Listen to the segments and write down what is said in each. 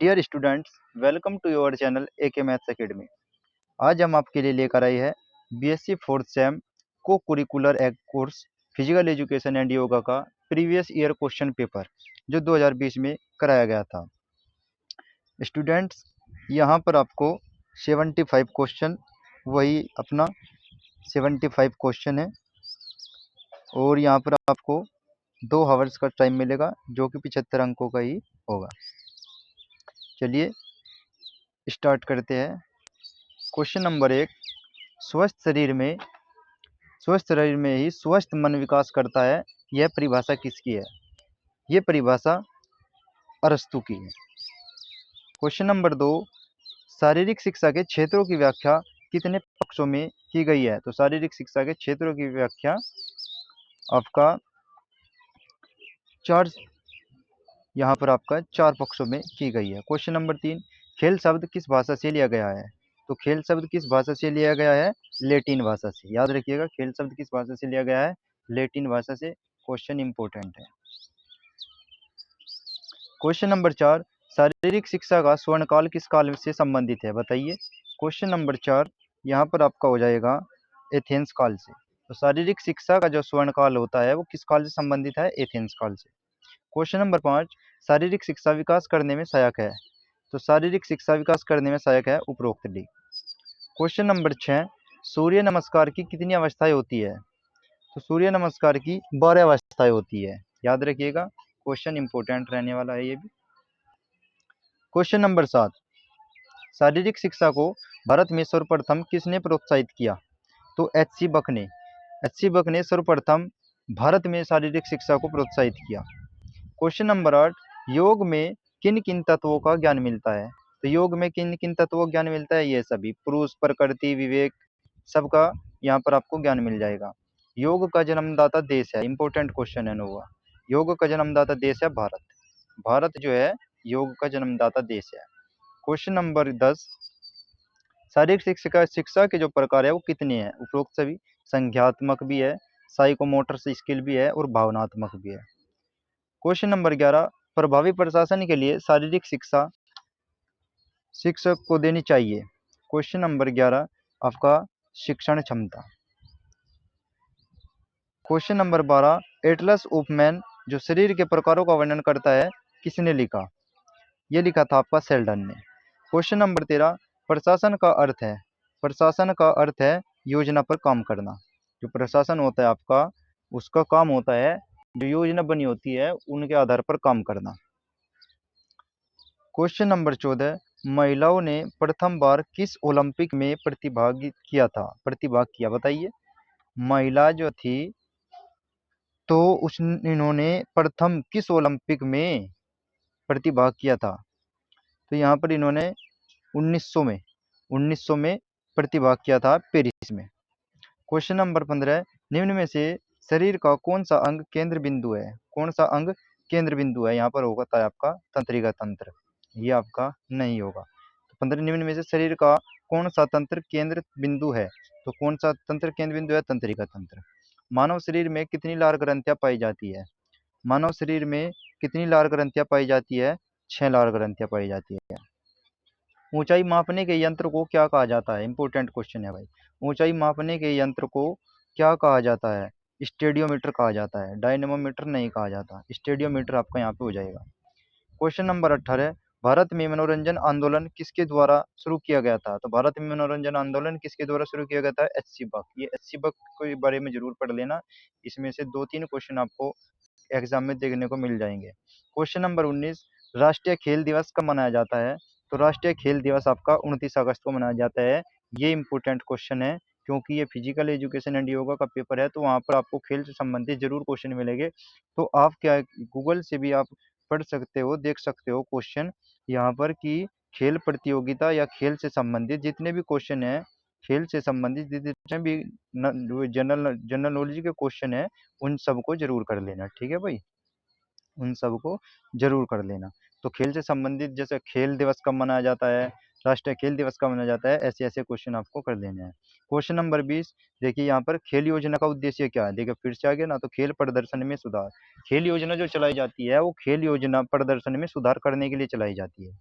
Dear students, welcome to your channel AK maths academy. आज हम आपके लिए लेकर आए हैं BSc fourth sem co-curricular एक course physical education and yoga का प्रीवियस ईयर क्वेश्चन पेपर जो 2020 में कराया गया था। स्टूडेंट्स, यहाँ पर आपको 75 क्वेश्चन, वही अपना 75 क्वेश्चन है और यहाँ पर आपको 2 आवर्स का टाइम मिलेगा जो कि 75 अंकों का ही होगा। चलिए स्टार्ट करते हैं। क्वेश्चन नंबर 1, स्वस्थ शरीर में ही स्वस्थ मन विकास करता है, यह परिभाषा किसकी है? यह परिभाषा अरस्तू की है। क्वेश्चन नंबर 2, शारीरिक शिक्षा के क्षेत्रों की व्याख्या कितने पक्षों में की गई है? तो शारीरिक शिक्षा के क्षेत्रों की व्याख्या आपका यहाँ पर आपका 4 पक्षों में की गई है। क्वेश्चन नंबर 3, खेल शब्द किस भाषा से लिया गया है? तो खेल शब्द किस भाषा से लिया गया है? लैटिन भाषा से। याद रखिएगा, खेल शब्द किस भाषा से लिया गया है? लैटिन भाषा से। क्वेश्चन इंपॉर्टेंट है। क्वेश्चन नंबर 4, शारीरिक शिक्षा का स्वर्णकाल किस काल से संबंधित है? बताइए। क्वेश्चन नंबर 4 यहाँ पर आपका हो जाएगा एथेंस काल से। तो शारीरिक शिक्षा का जो स्वर्णकाल होता है वो किस काल से संबंधित है? एथेंस काल से। क्वेश्चन नंबर 5, शारीरिक शिक्षा विकास करने में सहायक है? तो शारीरिक शिक्षा विकास करने में सहायक है उपरोक्त डी। क्वेश्चन नंबर 6, सूर्य नमस्कार की कितनी अवस्थाएं होती है? तो सूर्य नमस्कार की 12 अवस्थाएं होती है। याद रखिएगा, क्वेश्चन इंपॉर्टेंट रहने वाला है ये भी। क्वेश्चन नंबर 7, शारीरिक शिक्षा को भारत में सर्वप्रथम किसने प्रोत्साहित किया? तो HC बक ने। HC बक ने सर्वप्रथम भारत में शारीरिक शिक्षा को प्रोत्साहित किया। क्वेश्चन नंबर 8, योग में किन किन तत्वों का ज्ञान मिलता है? तो योग में किन किन तत्वों का ज्ञान मिलता है? ये सभी, पुरुष, प्रकृति, विवेक, सबका यहाँ पर आपको ज्ञान मिल जाएगा। योग का जन्मदाता देश है, इंपॉर्टेंट क्वेश्चन है नोवा। योग का जन्मदाता देश है भारत। भारत जो है योग का जन्मदाता देश है। क्वेश्चन नंबर 10, शारीरिक शिक्षा के जो प्रकार है वो कितने हैं? उपरोक्त सभी। संज्ञात्मक भी है, साइकोमोटर स्किल भी है और भावनात्मक भी है। क्वेश्चन नंबर 11, प्रभावी प्रशासन के लिए शारीरिक शिक्षा शिक्षक को देनी चाहिए। क्वेश्चन नंबर 11 आपका शिक्षण क्षमता। Question number 12, Atlas of man जो शरीर के प्रकारों का वर्णन करता है, किसने लिखा? ये लिखा था आपका सेल्डन ने। क्वेश्चन नंबर 13, प्रशासन का अर्थ है? प्रशासन का अर्थ है योजना पर काम करना। जो प्रशासन होता है आपका, उसका काम होता है जो योजना बनी होती है उनके आधार पर काम करना। क्वेश्चन नंबर 14, महिलाओं ने प्रथम बार किस ओलंपिक में प्रतिभाग किया? बताइए। महिला जो थी तो इन्होंने प्रथम किस ओलंपिक में प्रतिभाग किया था? तो यहाँ पर इन्होंने 1900 में प्रतिभाग किया था, पेरिस में। क्वेश्चन नंबर 15, निम्न में से शरीर का कौन सा अंग केंद्र बिंदु है? कौन सा अंग केंद्र बिंदु है? यहाँ पर होगा था आपका तंत्रिका तंत्र, ये आपका नहीं होगा। तो 15 निम्न में से शरीर का कौन सा तंत्र केंद्र बिंदु है? तो कौन सा तंत्र केंद्र बिंदु है? तंत्रिका तंत्र। मानव शरीर में कितनी लार ग्रंथियां पाई जाती है? मानव शरीर में कितनी लार ग्रंथियां पाई जाती है? 6 लार ग्रंथियां पाई जाती है। ऊंचाई मापने के यंत्र को क्या कहा जाता है? इंपॉर्टेंट क्वेश्चन है भाई। ऊंचाई मापने के यंत्र को क्या कहा जाता है? स्टेडियोमीटर कहा जाता है, डायनेमोमीटर नहीं कहा जाता। स्टेडियोमीटर आपका यहाँ पे हो जाएगा। क्वेश्चन नंबर 18, भारत में मनोरंजन आंदोलन किसके द्वारा शुरू किया गया था? तो भारत में मनोरंजन आंदोलन किसके द्वारा शुरू किया गया था? HC बक। ये HC बक के बारे में जरूर पढ़ लेना, इसमें से 2-3 क्वेश्चन आपको एग्जाम में देखने को मिल जाएंगे। क्वेश्चन नंबर 19, राष्ट्रीय खेल दिवस कब मनाया जाता है? तो राष्ट्रीय खेल दिवस आपका 29 अगस्त को मनाया जाता है। ये इंपॉर्टेंट क्वेश्चन है क्योंकि ये फिजिकल एजुकेशन एंड योगा का पेपर है, तो वहाँ पर आपको खेल से संबंधित जरूर क्वेश्चन मिलेंगे। तो आप क्या गूगल से भी आप पढ़ सकते हो, देख सकते हो क्वेश्चन यहाँ पर कि खेल प्रतियोगिता या खेल से संबंधित जितने भी क्वेश्चन है, खेल से संबंधित जितने भी जनरल नॉलेज के क्वेश्चन है, उन सबको जरूर कर लेना। ठीक है भाई, उन सबको जरूर कर लेना। तो खेल से संबंधित जैसे खेल दिवस कब मनाया जाता है, राष्ट्रीय खेल दिवस कब मनाया जाता है, ऐसे ऐसे क्वेश्चन आपको कर लेने हैं। क्वेश्चन नंबर 20, देखिए यहाँ पर खेल योजना का उद्देश्य क्या है? देखिए फिर से आ गया ना, तो खेल प्रदर्शन में सुधार। खेल योजना जो चलाई जाती है वो खेल योजना प्रदर्शन में सुधार करने के लिए चलाई जाती है।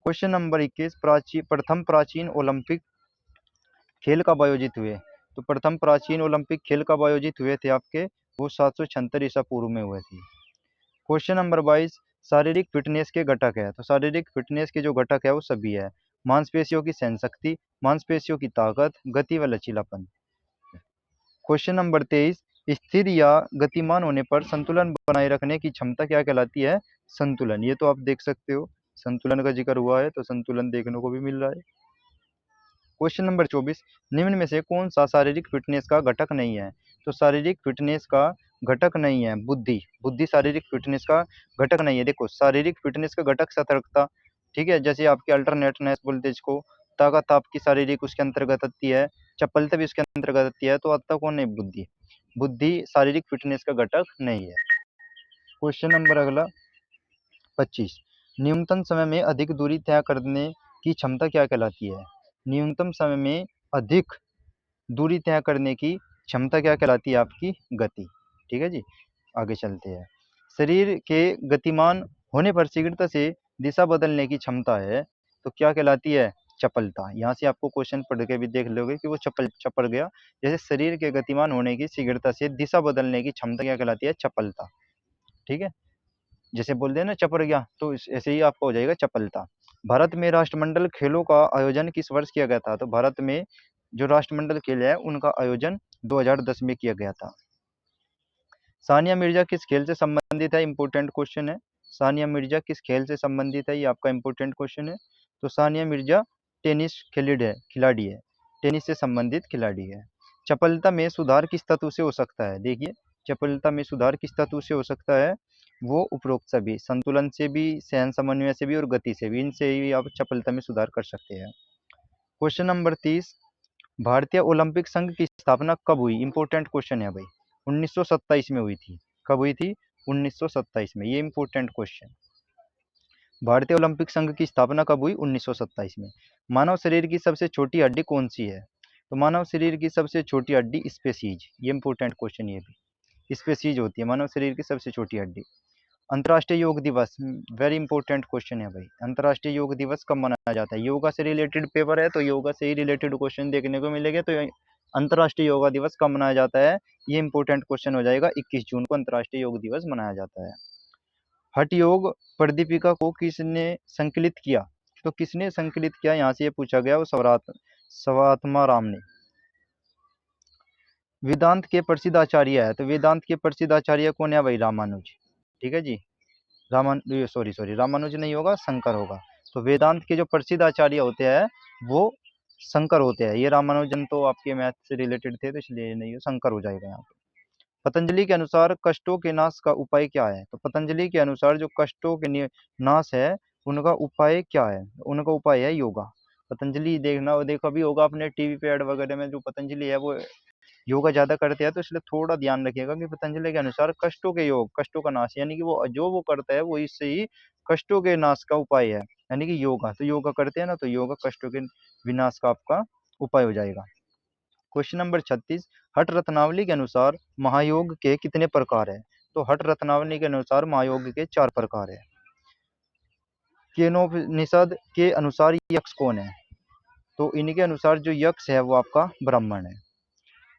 क्वेश्चन नंबर 21, प्रथम प्राचीन ओलंपिक खेल कब आयोजित हुए? तो प्रथम प्राचीन ओलंपिक खेल कब आयोजित हुए थे आपके? वो 776 ईसा पूर्व में हुए थे। क्वेश्चन नंबर 22, शारीरिक फिटनेस के घटक है। तो शारीरिक फिटनेस के जो घटक है वो सभी है: मांसपेशियों की सहन शक्ति, मांसपेशियों की ताकत, गति व लचीलापन। क्वेश्चन नंबर 23, स्थिर या गतिमान होने पर संतुलन बनाए रखने की क्षमता क्या कहलाती है? संतुलन। ये तो आप देख सकते हो, संतुलन का जिक्र हुआ है तो संतुलन देखने को भी मिल रहा है। क्वेश्चन नंबर 24, निम्न में से कौन सा शारीरिक फिटनेस का घटक नहीं है? तो शारीरिक फिटनेस का घटक नहीं है बुद्धि। बुद्धि शारीरिक फिटनेस का घटक नहीं है। देखो, शारीरिक फिटनेस का घटक सतर्कता, ठीक है, जैसे आपकी अल्टरनेटनेस वोल्टेज को, ताकत आपकी शारीरिक उसके अंतर्गत आती है, चपलता भी उसके अंतर्गत आती है, तो आता कौन है? बुद्धि। बुद्धि शारीरिक फिटनेस का घटक नहीं है। क्वेश्चन नंबर अगला 25, न्यूनतम समय में अधिक दूरी तय करने की क्षमता क्या कहलाती है? न्यूनतम समय में अधिक दूरी तय करने की क्षमता क्या कहलाती है? आपकी गति। ठीक है जी, आगे चलते हैं। शरीर के गतिमान होने पर शीघ्रता से दिशा बदलने की क्षमता है, तो क्या कहलाती है? चपलता। यहाँ से आपको क्वेश्चन पढ़ के भी देख लोगे कि वो चपल गया। जैसे शरीर के गतिमान होने की शीघ्रता से दिशा बदलने की क्षमता क्या कहलाती है? चपलता। ठीक है, जैसे बोलते हैं ना चपड़ गया, तो ऐसे ही आपका हो जाएगा चपलता। भारत में राष्ट्रमंडल खेलों का आयोजन किस वर्ष किया गया था? तो भारत में जो राष्ट्रमंडल खेल है उनका आयोजन 2010 में किया गया था। सानिया मिर्जा किस खेल से संबंधित है? इंपॉर्टेंट क्वेश्चन है। सानिया मिर्जा किस खेल से संबंधित है? ये आपका इंपॉर्टेंट क्वेश्चन है। तो सानिया मिर्जा टेनिस खिलाड़ी है, टेनिस से संबंधित खिलाड़ी है। चपलता में सुधार किस तत्व से हो सकता है? देखिए, चपलता में सुधार किस तत्व से हो सकता है? वो उपरोक्त सभी, संतुलन से भी, सहन समन्वय से भी और गति से भी, इनसे ही आप चपलता में सुधार कर सकते हैं। क्वेश्चन नंबर 30, भारतीय ओलंपिक संघ की स्थापना कब हुई? इंपॉर्टेंट क्वेश्चन है भाई। 1927 में हुई थी। कब हुई थी? 1927 में। ये इंपॉर्टेंट क्वेश्चन। भारतीय ओलंपिक संघ की स्थापना कब हुई? 1927 में। मानव शरीर की सबसे छोटी हड्डी कौन सी है? तो मानव शरीर की सबसे छोटी हड्डी स्पेसीज। ये इंपॉर्टेंट क्वेश्चन, ये भी स्पेसीज होती है मानव शरीर की सबसे छोटी हड्डी। अंतर्राष्ट्रीय योग दिवस, वेरी इंपॉर्टेंट क्वेश्चन है भाई। अंतर्राष्ट्रीय योग दिवस कब मनाया जाता है? योगा से रिलेटेड पेपर है तो योगा से ही रिलेटेड क्वेश्चन देखने को मिलेगा। तो अंतर्राष्ट्रीय योगा दिवस कब मनाया जाता है? ये इंपॉर्टेंट क्वेश्चन हो जाएगा। 21 जून को अंतर्राष्ट्रीय योग दिवस मनाया जाता है। हठ योग प्रदीपिका को किसने संकलित किया? तो किसने संकलित किया, यहाँ से ये पूछा गया, वो सवात्मा राम ने। वेदांत के प्रसिद्ध आचार्य है, तो वेदांत के प्रसिद्ध आचार्य कौन है भाई? रामानुज। ठीक है जी, रामानुज नहीं होगा, शंकर होगा। तो वेदांत के जो प्रसिद्ध आचार्य होते हैं वो शंकर होते हैं। ये रामानुजन तो आपके मैथ से रिलेटेड थे तो इसलिए नहीं हो, शंकर हो जाएगा यहाँ पे। पतंजलि के अनुसार कष्टों के नाश का उपाय क्या है? तो पतंजलि के अनुसार जो कष्टों के नाश है उनका उपाय क्या है? उनका उपाय है योगा। पतंजलि देखा भी होगा अपने टीवी पे ऐड वगैरह में, जो पतंजलि है वो योगा ज्यादा करते हैं, तो इसलिए थोड़ा ध्यान रखिएगा कि पतंजलि के अनुसार कष्टों के योग, कष्टों का नाश, यानी कि वो जो वो करता है वो इससे ही कष्टों के नाश का उपाय है, यानी कि योगा। तो योगा करते हैं ना, तो योगा कष्टों के विनाश का आपका उपाय हो जाएगा। क्वेश्चन नंबर 36, हठ रत्नावली के अनुसार महायोग के कितने प्रकार है? तो हठ रत्नावली के अनुसार महायोग के 4 प्रकार है। केनोपनिषद के अनुसार यक्ष कौन है? तो इनके अनुसार जो यक्ष है वो आपका ब्राह्मण है।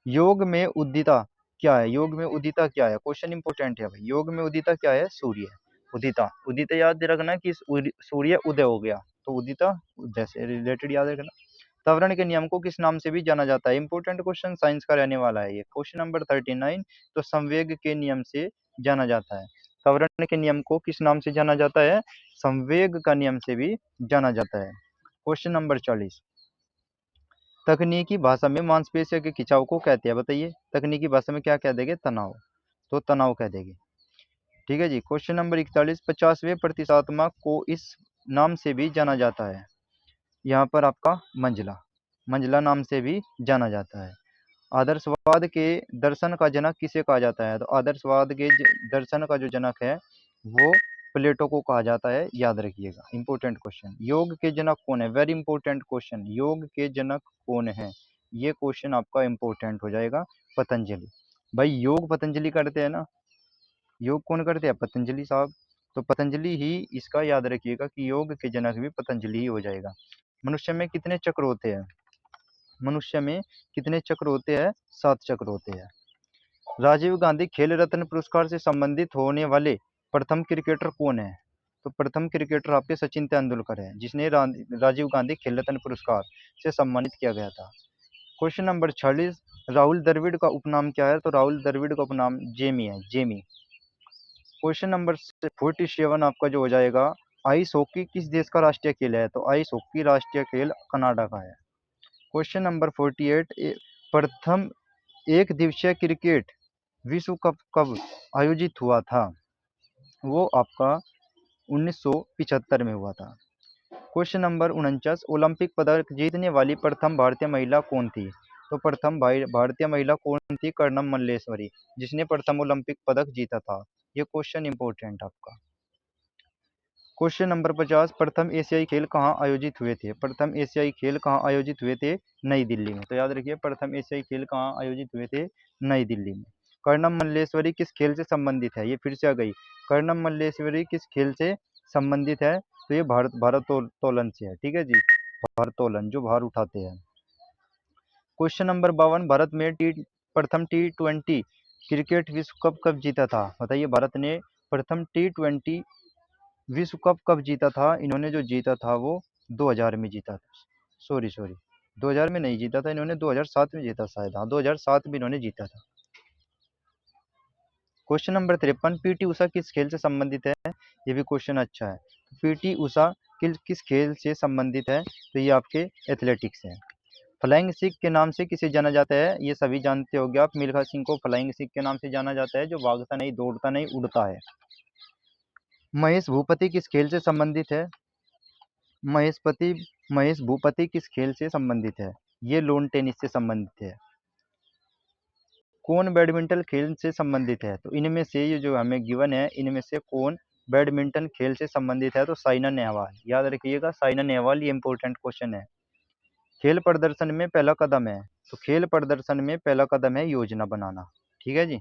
योग में उदिता क्या है? योग में उदिता क्या है? क्वेश्चन इंपॉर्टेंट है भाई। योग में उदिता क्या है? सूर्य। उदिता, उदिता याद रखना कि सूर्य उदय हो गया, तो उदिता उदय से रिलेटेड याद रखना। त्वरण के नियम को किस नाम से भी जाना जाता है? इंपॉर्टेंट क्वेश्चन, साइंस का रहने वाला है ये। क्वेश्चन नंबर 39, तो संवेग के नियम से जाना जाता है। त्वरण के नियम को किस नाम से जाना जाता है? संवेग का नियम से भी जाना जाता है। क्वेश्चन नंबर 40, तकनीकी भाषा में मांसपेशियों के खिंचाव को कहते हैं? बताइए, तकनीकी भाषा में क्या कह देंगे? तनाव। तो तनाव कह देंगे। ठीक है जी। क्वेश्चन नंबर 41, 50वें प्रतिशात्मक को इस नाम से भी जाना जाता है? यहाँ पर आपका मंझला, मंझला नाम से भी जाना जाता है। आदर्शवाद के दर्शन का जनक किसे कहा जाता है? तो आदर्शवाद के दर्शन का जो जनक है वो प्लेटो को कहा जाता है, याद रखिएगा। इंपॉर्टेंट क्वेश्चन, योग के जनक कौन है? वेरी इंपॉर्टेंट क्वेश्चन, योग के जनक कौन है? ये क्वेश्चन आपका इंपॉर्टेंट हो जाएगा। पतंजलि। भाई योग पतंजलि करते हैं ना, योग कौन करते हैं? पतंजलि साहब। तो पतंजलि ही इसका याद रखिएगा कि योग के जनक भी पतंजलि ही हो जाएगा। मनुष्य में कितने चक्र होते हैं? मनुष्य में कितने चक्र होते हैं? 7 चक्र होते हैं। राजीव गांधी खेल रत्न पुरस्कार से संबंधित होने वाले प्रथम क्रिकेटर कौन है? तो प्रथम क्रिकेटर आपके सचिन तेंदुलकर है, जिसने राजीव गांधी खेल रत्न पुरस्कार से सम्मानित किया गया था। क्वेश्चन नंबर 46, राहुल द्रविड़ का उपनाम क्या है? तो राहुल द्रविड़ का उपनाम जेमी है, जेमी। क्वेश्चन नंबर 47 आपका जो हो जाएगा, आइस हॉकी किस देश का राष्ट्रीय खेल है? तो आइस हॉकी राष्ट्रीय खेल कनाडा का है। क्वेश्चन नंबर 48, प्रथम एक दिवसीय क्रिकेट विश्व कप कब आयोजित हुआ था? वो आपका 1975 में हुआ था। क्वेश्चन नंबर 49, ओलंपिक पदक जीतने वाली प्रथम भारतीय महिला कौन थी? तो प्रथम भारतीय महिला कौन थी? कर्णम मल्लेश्वरी, जिसने प्रथम ओलंपिक पदक जीता था। ये क्वेश्चन इंपॉर्टेंट आपका। क्वेश्चन नंबर 50, प्रथम एशियाई खेल कहाँ आयोजित हुए थे? प्रथम एशियाई खेल कहाँ आयोजित हुए थे? नई दिल्ली में। तो याद रखिए, प्रथम एशियाई खेल कहाँ आयोजित हुए थे? नई दिल्ली में। कर्णम मल्लेश्वरी किस खेल से संबंधित है? ये फिर से आ गई। कर्णम मल्लेश्वरी किस खेल से संबंधित है? तो ये भारोत्तोलन से है। ठीक है जी, भारोत्तोलन, जो भार उठाते हैं। क्वेश्चन नंबर 52, भारत में प्रथम T20 क्रिकेट विश्व कप कब जीता था? बताइए, भारत ने प्रथम T20 विश्व कप कब जीता था? इन्होंने जो जीता था वो 2000 में जीता था। सॉरी 2000 में नहीं जीता था इन्होंने, 2007 में जीता शायद। हाँ, 2007 में इन्होंने जीता था। क्वेश्चन नंबर 53, पीटी उषा किस खेल से संबंधित है? ये भी क्वेश्चन अच्छा है। पीटी उषा किस खेल से संबंधित है? तो ये आपके एथलेटिक्स है। फ्लाइंग सिख के नाम से किसे जाना जाता है? ये सभी जानते होंगे आप, मिल्खा सिंह को फ्लाइंग सिख के नाम से जाना जाता है, जो भागता नहीं, दौड़ता नहीं, उड़ता है। महेश भूपति किस खेल से संबंधित है? महेश भूपति किस खेल से संबंधित है? ये लॉन टेनिस से संबंधित है। कौन बैडमिंटन खेल से संबंधित है? तो इनमें से ये जो हमें गिवन है, इनमें से कौन बैडमिंटन खेल से संबंधित है? तो साइना नेहवाल। याद रखिएगा, साइना नेहवाल। ये इंपॉर्टेंट क्वेश्चन है। खेल प्रदर्शन में पहला कदम है? तो खेल प्रदर्शन में पहला कदम है योजना बनाना। ठीक है जी।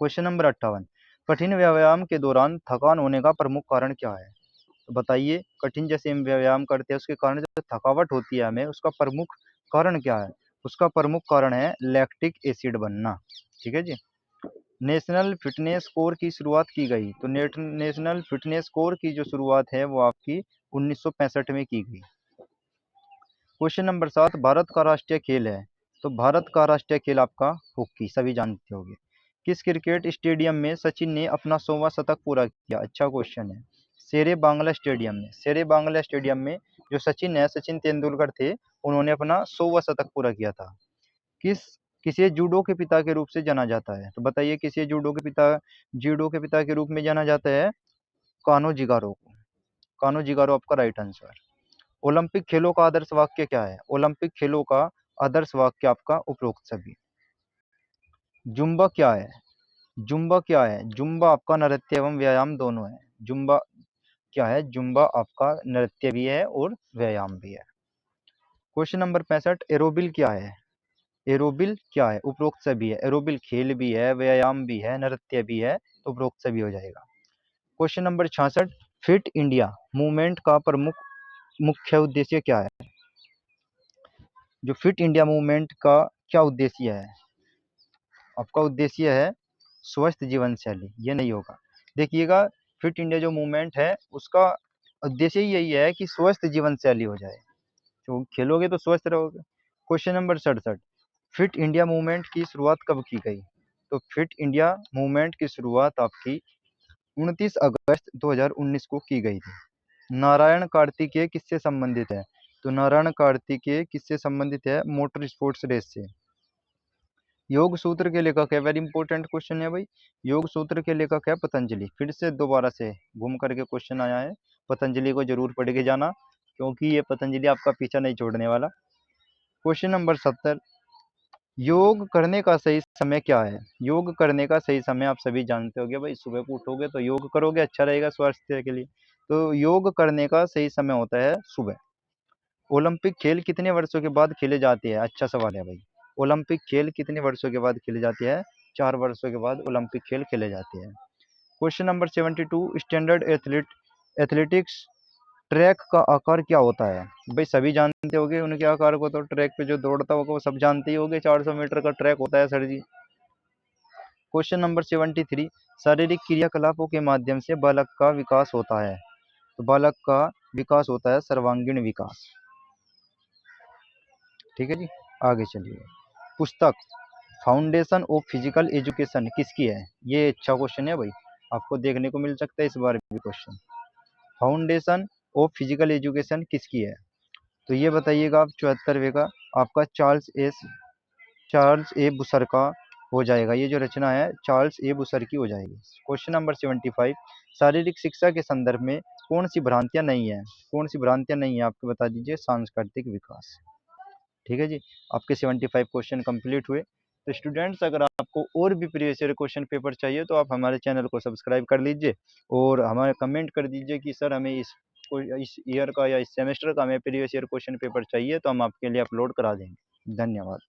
क्वेश्चन नंबर 58, कठिन व्यायाम के दौरान थकान होने का प्रमुख कारण क्या है? तो बताइए, कठिन जैसे हम व्यायाम करते हैं उसके कारण जो थकावट होती है हमें, उसका प्रमुख कारण क्या है? उसका प्रमुख कारण है लैक्टिक एसिड बनना। ठीक है जी। नेशनल फिटनेस कोर की शुरुआत की गई? तो नेशनल फिटनेस कोर की जो शुरुआत है वो आपकी 1965 में की गई। क्वेश्चन नंबर 7, भारत का राष्ट्रीय खेल है? तो भारत का राष्ट्रीय खेल आपका हॉकी, सभी जानते होंगे। किस क्रिकेट स्टेडियम में सचिन ने अपना 100वां शतक पूरा किया? अच्छा क्वेश्चन है। शेरे बांग्ला स्टेडियम में। शेरे बांग्ला स्टेडियम में जो सचिन है, सचिन तेंदुलकर थे, उन्होंने अपना 100वां शतक पूरा किया था। किसे जूडो के पिता के रूप से जाना जाता है? तो बताइए, किसे जूडो के पिता के रूप में जाना जाता है? कानो जिगारो को। कानो जिगारो आपका राइट आंसर। ओलंपिक खेलों का आदर्श वाक्य क्या है? ओलंपिक खेलों का आदर्श वाक्य आपका उपरोक्त सभी। जुम्बा क्या है? जुम्बा क्या है? जुम्बा आपका नृत्य एवं व्यायाम दोनों है। जुम्बा क्या है? जुम्बा आपका नृत्य भी है और व्यायाम भी है। क्वेश्चन नंबर 65, एरोबिल क्या है? एरोबिल क्या है? उपरोक्त सभी है। एरोबिल खेल भी है, व्यायाम भी है, नृत्य भी है, तो उपरोक्त सभी हो जाएगा। Question number 66, fit India movement का प्रमुख मुख्य उद्देश्य क्या है? जो फिट इंडिया मूवमेंट का क्या उद्देश्य है? आपका उद्देश्य है स्वस्थ जीवन शैली। ये नहीं होगा। देखिएगा, फिट इंडिया जो मूवमेंट है उसका उद्देश्य ही यही है कि स्वस्थ जीवन शैली हो जाए। तो खेलोगे तो स्वस्थ रहोगे। Question number 67, fit India movement की शुरुआत कब की गई? तो फिट इंडिया मूवमेंट की शुरुआत आपकी 29 अगस्त 2019 को की गई थी। नारायण कार्तिकेय किससे संबंधित है? तो नारायण कार्तिकेय किससे संबंधित है? मोटर स्पोर्ट्स रेस से। योग सूत्र के लेखक है? वेरी इंपॉर्टेंट क्वेश्चन है भाई। योग सूत्र के लेखक है पतंजलि। फिर से दोबारा से घूम करके क्वेश्चन आया है। पतंजलि को जरूर पढ़ के जाना, क्योंकि ये पतंजलि आपका पीछा नहीं छोड़ने वाला। क्वेश्चन नंबर 70, योग करने का सही समय क्या है? योग करने का सही समय आप सभी जानते होंगे भाई। सुबह को उठोगे तो योग करोगे, अच्छा रहेगा स्वास्थ्य के लिए। तो योग करने का सही समय होता है सुबह। ओलंपिक खेल कितने वर्षों के बाद खेले जाते हैं? अच्छा सवाल है भाई। ओलंपिक खेल कितने वर्षों के बाद खेले जाते हैं? 4 वर्षों के बाद ओलंपिक खेल खेले जाते हैं। Question number 72, standard athletics track का आकार क्या होता है? भाई सभी जानते होंगे उनके आकार को, तो ट्रैक पे जो दौड़ता होगा वो सब जानते ही होंगे, 400 मीटर का ट्रैक होता है सर जी। क्वेश्चन नंबर 73, शारीरिक क्रियाकलापों के माध्यम से बालक का विकास होता है। तो बालक का विकास होता है सर्वांगीण विकास। ठीक है जी, आगे चलिए। पुस्तक फाउंडेशन ऑफ फिजिकल एजुकेशन किसकी है? ये अच्छा क्वेश्चन है भाई, आपको देखने को मिल सकता है इस बार भी question. Foundation of physical education किसकी है? तो ये बताइएगा आप 74वें का आपका चार्ल्स ए बुसर का हो जाएगा। ये जो रचना है चार्ल्स ए बुसर की हो जाएगी। क्वेश्चन नंबर 75, शारीरिक शिक्षा के संदर्भ में कौन सी भ्रांतियां नहीं है? कौन सी भ्रांतियां नहीं है आपको बता दीजिए। सांस्कृतिक विकास। ठीक है जी, आपके 75 क्वेश्चन कंप्लीट हुए। तो स्टूडेंट्स, अगर आपको और भी प्रीवियस ईयर क्वेश्चन पेपर चाहिए तो आप हमारे चैनल को सब्सक्राइब कर लीजिए और हमारे कमेंट कर दीजिए कि सर हमें इस ईयर का या इस सेमेस्टर का हमें प्रीवियस ईयर क्वेश्चन पेपर चाहिए, तो हम आपके लिए अपलोड करा देंगे। धन्यवाद।